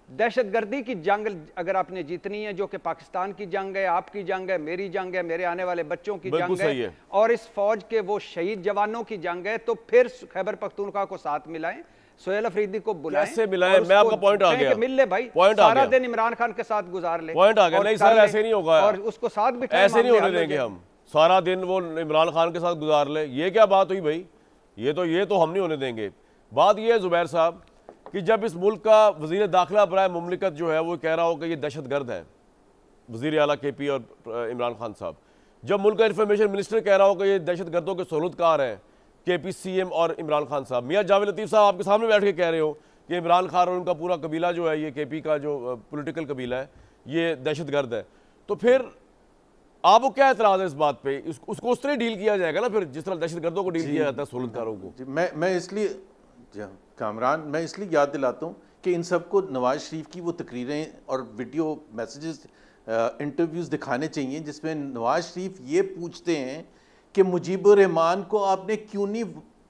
दहशतगर्दी की जंग अगर आपने जीतनी है, जो कि पाकिस्तान की जंग है, आपकी जंग है, मेरी जंग है, मेरे आने वाले बच्चों की जंग है, और इस फौज के वो शहीद जवानों की जंग है, तो फिर खैबर पख्तूनख्वा को साथ मिलाएं, सोहेल अफरीदी को बुलाएं। कैसे मिलाएं? मैं आपका पॉइंट आ गया, मिल ले भाई, सारा दिन इमरान खान के साथ गुजार ले। पॉइंट आ गया। नहीं सर, ऐसे नहीं होगा, और उसको साथ बिठाएं, ऐसे नहीं होने देंगे हम। सारा दिन वो इमरान खान के साथ गुजार ले, ये क्या बात हुई भाई? ये तो हम नहीं होने देंगे। बात ये है जुबैर साहब कि जब इस मुल्क का वज़ीर दाखिला बराए मुमलिकत जो है वो कह रहा हो कि ये दहशतगर्द है, वज़ीर आला KP और इमरान खान साहब, जब मुल्क का इंफॉर्मेशन मिनिस्टर कह रहा हो कि ये दहशतगर्दों के सहूलतकार हैं, KP CM और इमरान खान साहब, मियाँ जावेद लतीफ़ साहब आपके सामने बैठ के कह रहे हो कि इमरान खान और उनका पूरा कबीला जो है, ये KP का जो पोलिटिकल कबीला है, ये दहशतगर्द है, तो फिर आपको क्या एतराज़ है इस बात पे? उसको उस तरह डील किया जाएगा ना फिर जिस तरह दहशतगर्दों को डील किया जाता है सहूलतकारों को। मैं इसलिए कामरान, मैं इसलिए याद दिलाता हूँ कि इन सबको नवाज शरीफ की वो तकरीरें और वीडियो मैसेजेस, इंटरव्यूज़ दिखाने चाहिए जिसमें नवाज शरीफ ये पूछते हैं कि मुजीबुर रहमान को आपने क्यों नहीं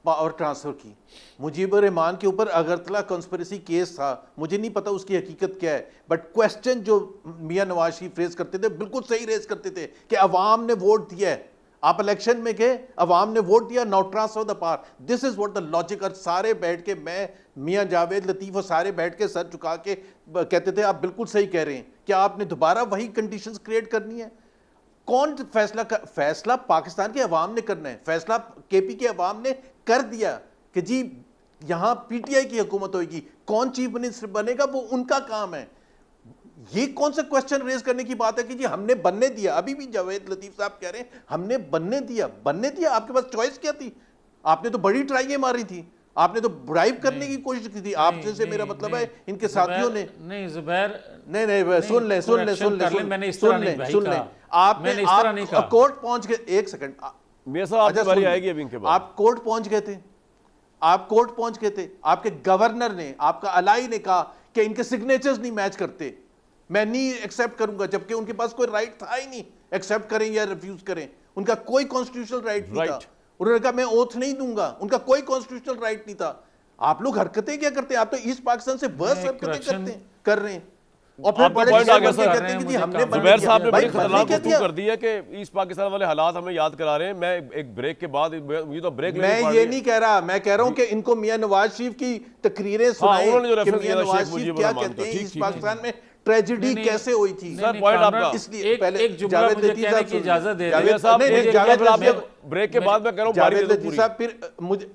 पावर ट्रांसफ़र की। मुजीबुर रहमान के ऊपर अगरतला कॉन्स्पिरेसी केस था, मुझे नहीं पता उसकी हकीकत क्या है, बट क्वेश्चन जो मियाँ नवाज शरीफ रेज करते थे बिल्कुल सही रेज करते थे कि अवाम ने वोट दिया है, आप इलेक्शन में गए, अवाम ने वोट दिया, now transfer the power, this is what the logic. और सारे बैठ के, मैं, मियाँ जावेद लतीफ़ और सारे बैठ के सर झुका के कहते थे आप बिल्कुल सही कह रहे हैं। क्या आपने दोबारा वही कंडीशंस क्रिएट करनी है? कौन फैसला पाकिस्तान के अवाम ने करना है। फैसला KP के अवाम ने कर दिया कि जी यहाँ PTI की हुकूमत होगी, कौन चीफ मिनिस्टर बनेगा वो उनका काम है। ये कौन सा क्वेश्चन रेज करने की बात है कि जी हमने बनने दिया? अभी भी जावेद लतीफ़ साहब कह रहे हैं हमने बनने दिया। आपके पास चॉइस क्या थी? आपने तो बड़ी ट्राइयां मारी थी, आपने तो ब्राइब करने की कोशिश की थी। आप जैसे मेरा मतलब है इनके साथियों ने नहीं जुबैर नहीं सुन ले आपने कोर्ट पहुंच गए। एक सेकंड मेरे साहब, आपकी बारी आएगी अभी इनके बाद। आप कोर्ट पहुंच गए थे, आपके गवर्नर ने, आपका अलाई ने कहा कि इनके सिग्नेचर्स नहीं मैच करते, मैं नहीं एक्सेप्ट करूंगा, जबकि उनके पास कोई राइट था ही नहीं एक्सेप्ट करें या रिफ्यूज करें। उनका कोई कॉन्स्टिट्यूशनल राइट नहीं था। उन्होंने कहा मैं ओथ नहीं दूंगा, उनका कोई कॉन्स्टिट्यूशनल राइट नहीं था। आप लोग हरकतें क्या करते हैं? आप तो ईस्ट पाकिस्तान से वर्स्ट हरकतें कर रहे हैं। और फिर बड़े कहते हैं कि हमने जुबैर साहब ने बड़ी खतरनाक गुफ्तगू कर दी है कि ईस्ट पाकिस्तान वाले हालात हमें याद करा रहे हैं। मैं एक ब्रेक के बाद, ये तो ब्रेक मैं ये नहीं कह रहा, मैं कह रहा हूं कि इनको मियां नवाज शरीफ की तकरीरें सुनाएं कि मियां नवाज शरीफ क्या कहते हैं ईस्ट पाकिस्तान में ट्रेजेडी कैसे हुई थी। सर पॉइंट आपका, इसलिए पहले एक जुमला मुझे कहने की इजाजत दे जावेद साहब, ब्रेक के बाद मैं कह रहा हूं जावेद लतीफ साहब, फिर मुझे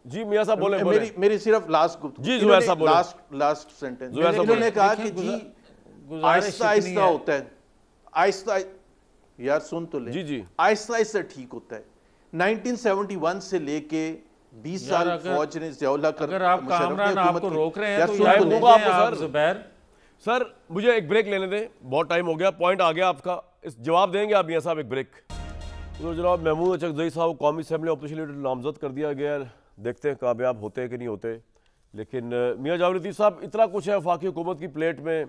जी मियां साहब बोले, मेरी सिर्फ लास्ट जी जुबैर साहब बोले, लास्ट सेंटेंस इन्होंने कहा कि जी आहिस्ता आहिस्ता होता है, आहिस्ता, यार सुन तो ले, जी आहिस्ता आहिस्ता ठीक होता है। 1971 से लेके 20 साल फौज ने ज़ियाउल्लाह कर, अगर आप कामरान आपको रोक रहे हैं तो यार दूंगा आपको सर। जुबैर सर मुझे एक ब्रेक लेने दें, बहुत टाइम हो गया, पॉइंट आ गया आपका, इस जवाब देंगे आप मियां साहब? एक ब्रेक। तो जनाब महमूद अचकज़ई साहब को कौमी असम्बली ऑपोजिशन लीडर नामजद कर दिया गया, देखते हैं कामयाब होते हैं कि नहीं होते। लेकिन मियां जावेद लतीफ़ साहब, इतना कुछ है वफाकी हुकूमत की प्लेट में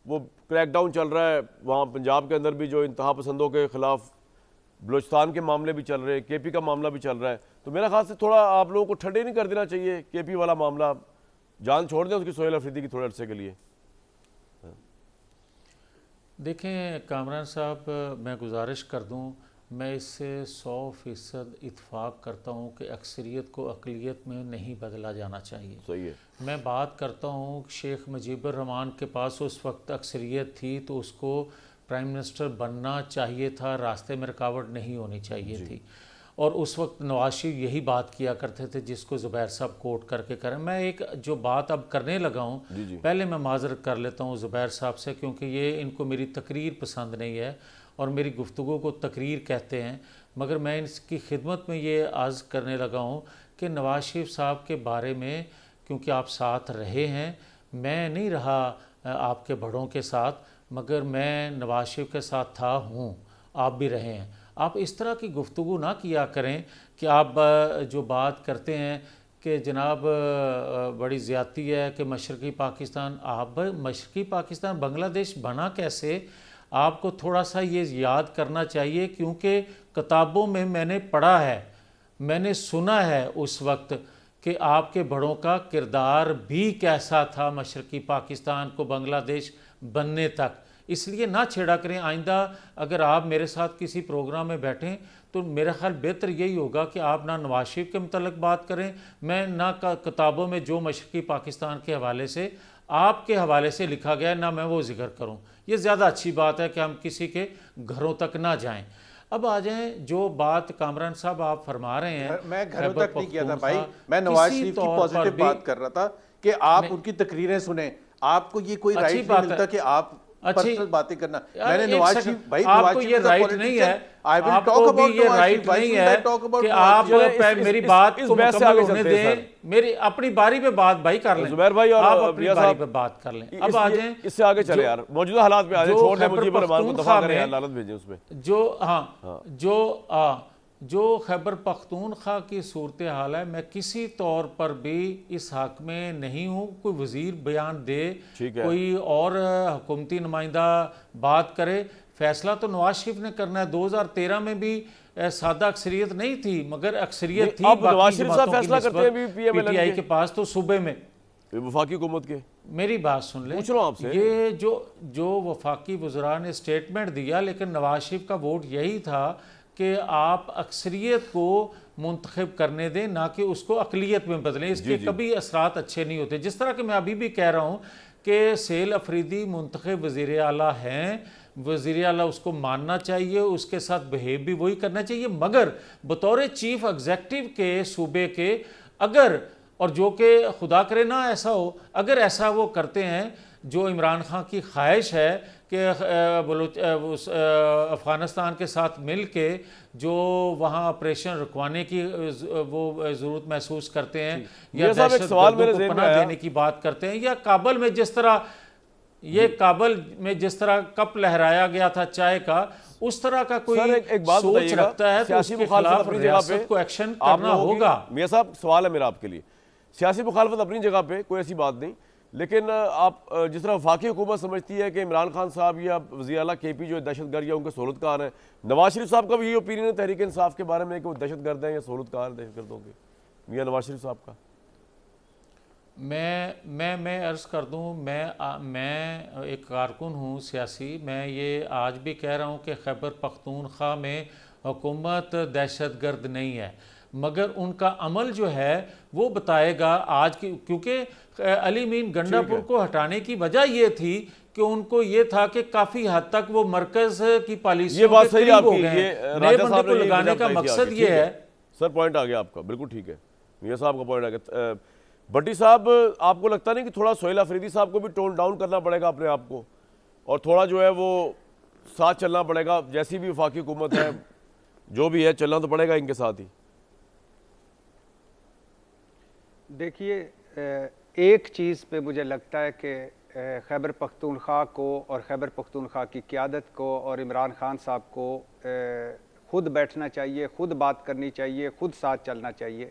वो क्रैकडाउन चल रहा है, वहाँ पंजाब के अंदर भी जो इंतहा पसंदों के ख़िलाफ़ बलूचिस्तान के मामले भी चल रहे हैं, केपी का मामला भी चल रहा है। तो मेरा ख्याल से थोड़ा आप लोगों को ठंडे नहीं कर देना चाहिए केपी वाला मामला, जान छोड़ दें उसकी सोहेल अफरीदी की थोड़े अरसे के लिए। देखें कामरान साहब, मैं गुजारिश कर दूं, मैं इससे 100% इत्फाक करता हूं कि अक्सरियत को अक़लियत में नहीं बदला जाना चाहिए। सही है। मैं बात करता हूं शेख मुजीबुर रहमान के पास उस वक्त अक्सरियत थी तो उसको प्राइम मिनिस्टर बनना चाहिए था, रास्ते में रुकावट नहीं होनी चाहिए थी। और उस वक्त नवाज शरीफ यही बात किया करते थे जिसको ज़ुबैर साहब कोट करके करें। मैं एक जो बात अब करने लगा हूँ, पहले मैं माजरत कर लेता हूँ ज़ुबैर साहब से, क्योंकि ये इनको मेरी तकरीर पसंद नहीं है और मेरी गुफ्तगू को तकरीर कहते हैं, मगर मैं इसकी खिदमत में ये अर्ज़ करने लगा हूँ कि नवाज शरीफ साहब के बारे में, क्योंकि आप साथ रहे हैं, मैं नहीं रहा आपके बड़ों के साथ, मगर मैं नवाज शरीफ के साथ था हूँ, आप भी रहे हैं। आप इस तरह की गुफ्तगू ना किया करें कि आप जो बात करते हैं कि जनाब बड़ी ज़्यादती है कि मशरक़ी पाकिस्तान, आप मशरक़ी पाकिस्तान बांग्लादेश बना कैसे, आपको थोड़ा सा ये याद करना चाहिए, क्योंकि किताबों में मैंने पढ़ा है, मैंने सुना है उस वक्त कि आपके बड़ों का किरदार भी कैसा था मशरक़ी पाकिस्तान को बांग्लादेश बनने तक। इसलिए ना छेड़ा करें। आइंदा अगर आप मेरे साथ किसी प्रोग्राम में बैठें तो मेरा ख्याल बेहतर यही होगा कि आप ना नवाज शरीफ के मतलब बात करें, मैं ना किताबों में जो मशरक़ी पाकिस्तान के हवाले से आपके हवाले से लिखा गया है ना मैं वो जिक्र करूं। ये ज़्यादा अच्छी बात है कि हम किसी के घरों तक ना जाएं। अब आ जाएं जो बात कामरान साहब आप फरमा रहे हैं, मैं घरों तक नहीं किया था भाई, मैं नवाज शरीफ की पॉजिटिव बात कर रहा था कि आप उनकी तकरीरें सुने। आपको ये कोई राइट नहीं मिलता कि आप पर्सनल बातें करना। मैंने नवाज शरीफ भाई, आपको ये राइट नहीं है, आपको भी ये राइट नहीं है कि आप मेरी बात को मुकम्मल होने दें, मेरी अपनी बारी पे बात भाई कर लें, ज़ुबैर भाई, और आप अपनी बारी पे बात कर लें। अब आ जाएं, इससे आगे चले यार, मौजूदा हालात में आ जाएं, छोड़ दें मुजीबुर रहमान को, दफा करें यार, लानत भेजें उसमें। जो खैबर पख्तूनख्वा की सूरत हाल है, मैं किसी तौर पर भी इस हक में नहीं हूँ कोई वज़ीर बयान दे, कोई और हुकूमती नुमाइंदा बात करे, फैसला तो नवाज शरीफ ने करना है। 2013 में भी सादा अक्सरियत नहीं थी, मगर अक्सरियत थी PTI के पास। तो सूबे में वफाकी हुकूमत के, मेरी बात सुन लें, ये जो वफाकी वज़रा ने स्टेटमेंट दिया, लेकिन नवाज शरीफ का वोट यही था कि आप अक्सरियत को मुंतखब करने दें, ना कि उसको अक़लियत में बदलें। इसके कभी असरात अच्छे नहीं होते। जिस तरह कि मैं अभी भी कह रहा हूँ कि सेल अफरीदी मुंतखब वज़ीर आला हैं, वज़ीर आला उसको मानना चाहिए, उसके साथ बिहेव भी वही करना चाहिए, मगर बतौर चीफ एग्जेक्टिव के सूबे के अगर, और जो कि खुदा करे ना ऐसा हो, अगर ऐसा वो करते हैं जो इमरान खान की ख्वाहिश है कि अफ़गानिस्तान के साथ मिल के जो वहाँ ऑपरेशन रुकवाने की वो ज़रूरत महसूस करते हैं, या दहशतगर्दों को पनाह देने की बात करते हैं, या काबल में जिस तरह कप लहराया गया था चाय का, उस तरह का कोई सोच रखता है तो उसके खिलाफ रियासत को एक्शन करना होगा। मियां साहब, सवाल है मेरा आपके लिए, सियासी मुखालफत अपनी जगह पे, कोई ऐसी बात नहीं, लेकिन आप जिस तरह वफाकी हुकूमत समझती है कि इमरान खान साहब या वज़ीर आला केपी जो दहशतगर्द या उनके सहूलतकार हैं, नवाज शरीफ साहब का भी ये ओपिनियन है तहरीक इंसाफ के बारे में कि वो दहशतगर्द हैं या सहूलतकार दहशतगर्दों के, मियां नवाज शरीफ साहब का? मैं अर्ज़ कर दूं, मैं एक कारकुन हूँ सियासी, मैं ये आज भी कह रहा हूँ कि खैबर पख्तूनख्वा में हुकूमत दहशतगर्द नहीं है, मगर उनका अमल जो है वो बताएगा आज की, क्योंकि अली मीन गंडापुर को हटाने की वजह ये थी कि उनको ये था कि काफ़ी हद तक वो मरकज़ की पॉलिसियों के करीब हो गए हैं। नए बंदे को लगाने का मकसद ये है। सर पॉइंट आ गया आपका, बिल्कुल ठीक है, मियां साहब का पॉइंट आ गया। भट्टी साहब, आपको लगता नहीं कि थोड़ा सोहेल अफरीदी साहब को भी टोन डाउन करना पड़ेगा अपने आप को, और थोड़ा जो है वो साथ चलना पड़ेगा, जैसी भी वफाकी हुकूमत है जो भी है, चलना तो पड़ेगा इनके साथ ही? देखिए, एक चीज़ पे मुझे लगता है कि खैबर पख्तूनख्वा को और खैबर पख्तूनख्वा की क़ियादत को और इमरान खान साहब को ख़ुद बैठना चाहिए, ख़ुद बात करनी चाहिए, ख़ुद साथ चलना चाहिए।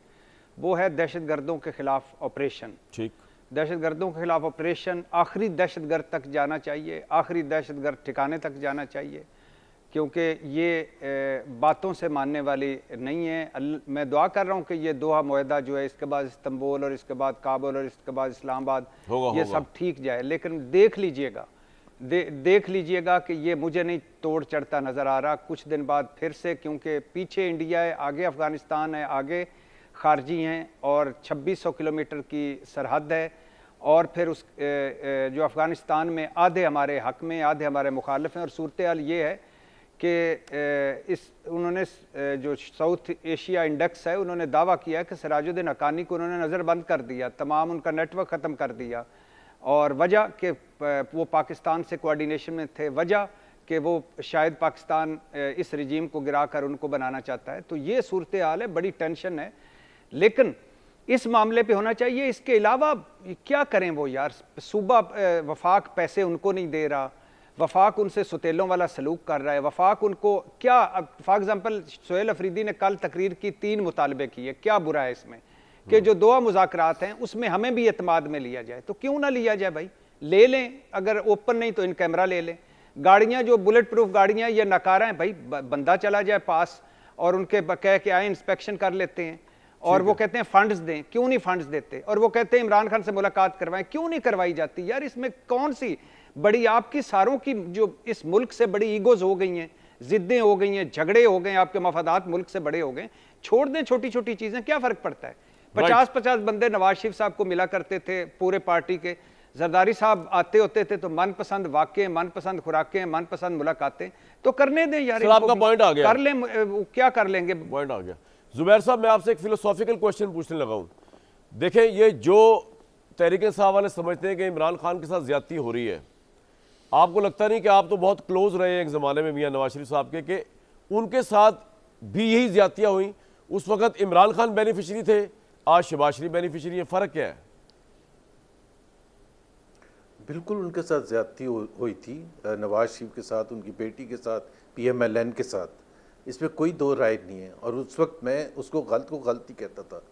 वो है दहशतगर्दों के ख़िलाफ़ ऑपरेशन। ठीक। दहशतगर्दों के खिलाफ ऑपरेशन आखिरी दहशतगर्द तक जाना चाहिए, आखिरी दहशतगर्द ठिकाने तक जाना चाहिए, क्योंकि ये बातों से मानने वाली नहीं है। मैं दुआ कर रहा हूँ कि ये दोहा मुआहदा जो है, इसके बाद इस्तांबुल और इसके बाद काबुल और इसके बाद इस्लामाबाद, ये सब ठीक जाए। लेकिन देख लीजिएगा, देख लीजिएगा कि ये मुझे नहीं तोड़ चढ़ता नज़र आ रहा कुछ दिन बाद फिर से, क्योंकि पीछे इंडिया है, आगे अफ़गानिस्तान है, आगे खारजी हैं और 2600 किलोमीटर की सरहद है, और फिर उस जो अफ़गानिस्तान में आधे हमारे हक़ में, आधे हमारे मुखालिफ हैं। और सूरत हाल ये है कि उन्होंने जो साउथ एशिया इंडेक्स है, उन्होंने दावा किया कि सिराजुद्दीन हक्कानी को उन्होंने नज़रबंद कर दिया, तमाम उनका नेटवर्क ख़त्म कर दिया, और वजह कि वो पाकिस्तान से कोऑर्डिनेशन में थे, वजह कि वो शायद पाकिस्तान इस रजीम को गिरा कर उनको बनाना चाहता है। तो ये सूरत हाल है, बड़ी टेंशन है। लेकिन इस मामले पे होना चाहिए। इसके अलावा क्या करें वो यार, सूबा वफाक पैसे उनको नहीं दे रहा, वफाक उनसे सुतेलों वाला सलूक कर रहा है, वफाक उनको क्या, फॉर एग्जांपल सोहेल अफरीदी ने कल तकरीर की 3 मुतालबे किए, क्या बुरा है इसमें कि जो 2 मुज़ाकरात हैं उसमें हमें भी एतमाद में लिया जाए। तो क्यों ना लिया जाए भाई, ले लें, अगर ओपन नहीं तो इन कैमरा ले लें। गाड़ियाँ जो बुलेट प्रूफ गाड़ियाँ या नकारा हैं भाई, बंदा चला जाए पास और उनके कह के आए इंस्पेक्शन कर लेते हैं, और वो कहते हैं फंड्स दें, क्यों नहीं फंड्स देते, और वो कहते हैं इमरान खान से मुलाकात करवाएं, क्यों नहीं करवाई जाती यार। इसमें कौन सी बड़ी आपकी सारों की जो इस मुल्क से बड़ी ईगोज हो गई हैं, जिद्दें हो गई हैं, झगड़े हो गए, आपके मफादात मुल्क से बड़े हो गए, छोड़ दें छोटी छोटी चीजें, क्या फर्क पड़ता है। 50-50 बंदे नवाज शरीफ साहब को मिला करते थे पूरे पार्टी के, जरदारी साहब आते होते थे तो मनपसंद वाक़े, मनपसंद खुराकें, मनपसंद मुलाकातें, तो करने दें यार। आपका पॉइंट आ गया, कर लें, क्या कर लेंगे। पॉइंट आ गया। जुबैर साहब, मैं आपसे एक फिलोसॉफिकल क्वेश्चन पूछने लगा हूं। देखें, ये जो तहरीक-ए-इंसाफ वाले समझते हैं कि इमरान खान के साथ ज्यादती हो रही है, आपको लगता नहीं कि आप तो बहुत क्लोज रहे हैं एक ज़माने में मियां नवाज शरीफ साहब के, कि उनके साथ भी यही ज्यादतियाँ हुई? उस वक्त इमरान खान बेनिफिशरी थे, आज शहबाज शरीफ बेनिफिशरी है, फ़र्क क्या है? बिल्कुल उनके साथ ज्यादती हुई थी, नवाज शरीफ के साथ, उनकी बेटी के साथ, PMLN के साथ, इसमें कोई दो राय नहीं है। और उस वक्त मैं उसको गलत ही कहता था,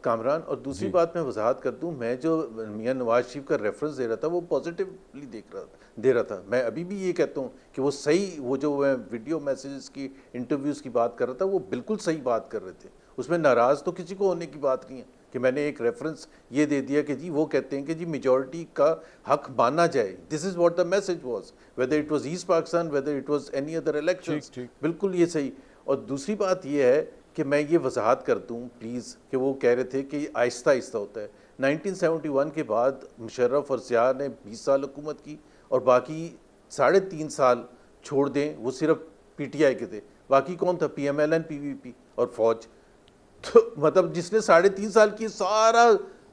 कामरान। और दूसरी बात मैं वजाहत कर दूं, मैं जो मियां नवाज शरीफ का रेफरेंस दे रहा था वो पॉजिटिवली दे रहा था। मैं अभी भी ये कहता हूँ कि वो सही, वो जो मैं वीडियो मैसेजेस की, इंटरव्यूज़ की बात कर रहा था, वो बिल्कुल सही बात कर रहे थे। उसमें नाराज़ तो किसी को होने की बात नहीं है कि मैंने एक रेफरेंस ये दे दिया कि जी वो कहते हैं कि जी मेजॉरिटी का हक माना जाए। This is what the message was, whether it was east Pakistan, whether it was any other elections, बिल्कुल ये सही। और दूसरी बात ये है कि मैं ये वजाहत कर दूँ प्लीज़, कि वो कह रहे थे कि आहिस्ता आहिस्ता होता है। 1971 के बाद मुशर्रफ और ज़िया ने 20 साल हुकूमत की, और बाकी 3.5 साल छोड़ दें वो सिर्फ PTI के थे, बाकी कौन था? PMLN, PVP और फौज। तो मतलब जिसने 3.5 साल की सारा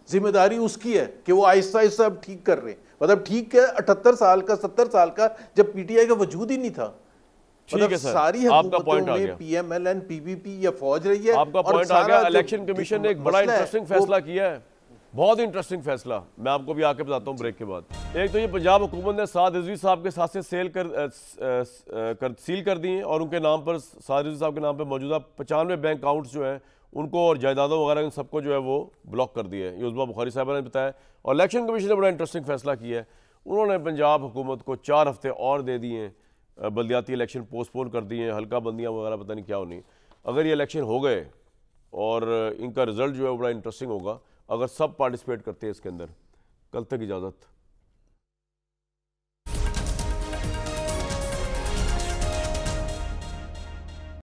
जिम्मेदारी उसकी है कि वो आहिस्ता आहिस्ता अब ठीक कर रहे हैं। मतलब ठीक है, 78 साल का, 70 साल का, जब PTI का वजूद ही नहीं था। मतलब सारी हुकूमतों में PMLN, PVP या फौज रही है। आपका पॉइंट आ गया। इलेक्शन कमीशन ने एक बड़ा इंटरेस्टिंग फैसला किया है, बहुत इंटरेस्टिंग फैसला, मैं आपको भी आके बताता हूँ ब्रेक के बाद। एक तो ये पंजाब हुकूमत ने साद रिजवी साहब के साथ से सील कर दी हैं, और उनके नाम पर, साद रिजवी साहब के नाम पर मौजूदा 95 बैंक अकाउंट्स जो है उनको और जायदादों वगैरह इन सबको जो है वो ब्लॉक कर दिया है, ये उज़मा बुखारी साहब ने बताया। और इलेक्शन कमीशन ने बड़ा इंटरेस्टिंग फैसला किया है, उन्होंने पंजाब हुकूमत को 4 हफ्ते और दे दिए हैं, बल्दियाती इलेक्शन पोस्टपोन कर दिए हैं, हल्का बंदियाँ वगैरह पता नहीं क्या होनी। अगर ये इलेक्शन हो गए और इनका रिजल्ट जो है वो बड़ा इंटरेस्टिंग होगा, अगर सब पार्टिसिपेट करते हैं इसके अंदर। कल तक इजाज़त।